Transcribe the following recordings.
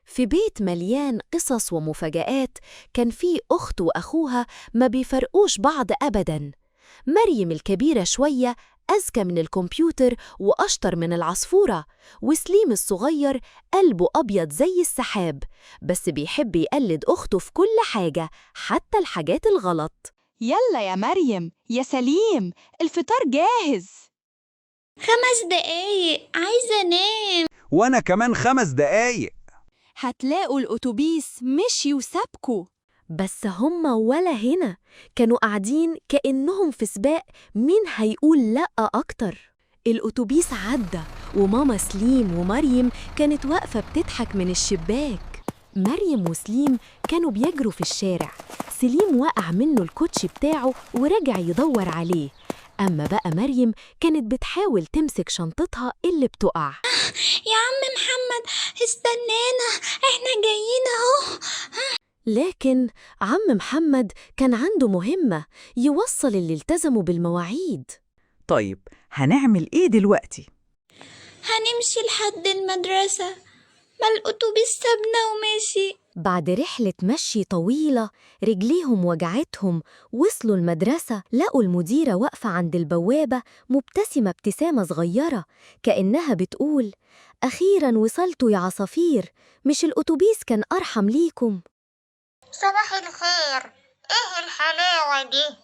في بيت مليان قصص ومفاجآت كان فيه أخت وأخوها ما بيفرقوش بعض أبداً. مريم الكبيرة شوية أذكى من الكمبيوتر وأشطر من العصفورة، وسليم الصغير قلبه أبيض زي السحاب، بس بيحب يقلد أخته في كل حاجة حتى الحاجات الغلط. يلا يا مريم يا سليم، الفطار جاهز. 5 دقايق عايزة أنام. وأنا كمان 5 دقايق. هتلاقوا الأتوبيس مشي وسابكوا. بس هما ولا هنا، كانوا قاعدين كأنهم في سباق مين هيقول لأ أكتر. الأتوبيس عدى وماما سليم ومريم كانت واقفة بتضحك من الشباك. مريم وسليم كانوا بيجروا في الشارع، سليم وقع منه الكوتشي بتاعه ورجع يدور عليه، أما بقى مريم كانت بتحاول تمسك شنطتها اللي بتقع. يا عم محمد استنانا، احنا جايين اهو. لكن عم محمد كان عنده مهمة، يوصل اللي التزموا بالمواعيد. طيب هنعمل إيه دلوقتي؟ هنمشي لحد المدرسة، ما الأتوبيس سابنا ومشي. بعد رحلة مشي طويلة رجليهم وجعتهم، وصلوا المدرسة لقوا المديرة واقفة عند البوابة مبتسمة ابتسامة صغيرة كأنها بتقول: أخيراً وصلتوا يا عصافير، مش الأتوبيس كان أرحم ليكم؟ صباح الخير، ايه الحلاوة دي؟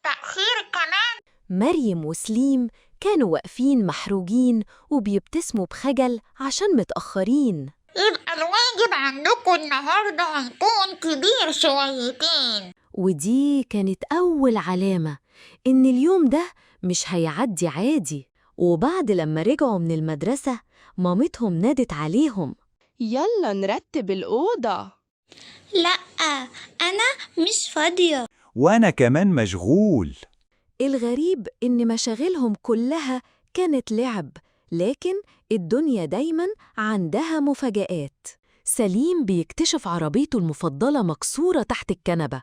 تأخير كمان؟ مريم وسليم كانوا واقفين محروجين وبيبتسموا بخجل عشان متأخرين. يبقى الواجب عندكم النهاردة هيكون كبير شويتين. ودي كانت أول علامة إن اليوم ده مش هيعدي عادي. وبعد لما رجعوا من المدرسة مامتهم نادت عليهم: يلا نرتب الأوضة. لأ، أنا مش فاضية. وأنا كمان مشغول. الغريب إن مشاغلهم كلها كانت لعب، لكن الدنيا دايماً عندها مفاجآت. سليم بيكتشف عربيته المفضلة مكسورة تحت الكنبة،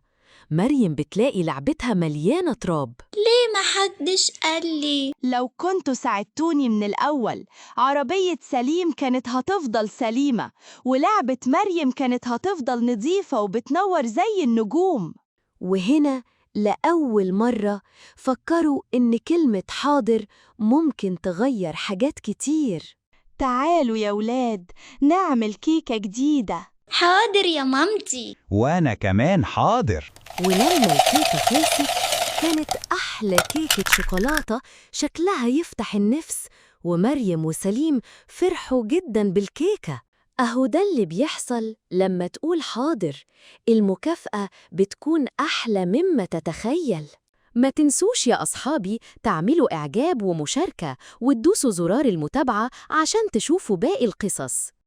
مريم بتلاقي لعبتها مليانة تراب. ليه محدش قال لي؟ لو كنتوا ساعدتوني من الأول، عربية سليم كانت هتفضل سليمة، ولعبة مريم كانت هتفضل نظيفة وبتنور زي النجوم. وهنا لأول مرة فكروا إن كلمة حاضر ممكن تغير حاجات كتير. تعالوا يا ولاد نعمل كيكة جديدة. حاضر يا مامتي. وأنا كمان حاضر. ولما الكيكة خلصت كانت أحلى كيكة شوكولاتة شكلها يفتح النفس، ومريم وسليم فرحوا جداً بالكيكة. أهو ده اللي بيحصل لما تقول حاضر، المكافأة بتكون أحلى مما تتخيل. ما تنسوش يا أصحابي تعملوا إعجاب ومشاركة وتدوسوا زرار المتابعة عشان تشوفوا باقي القصص.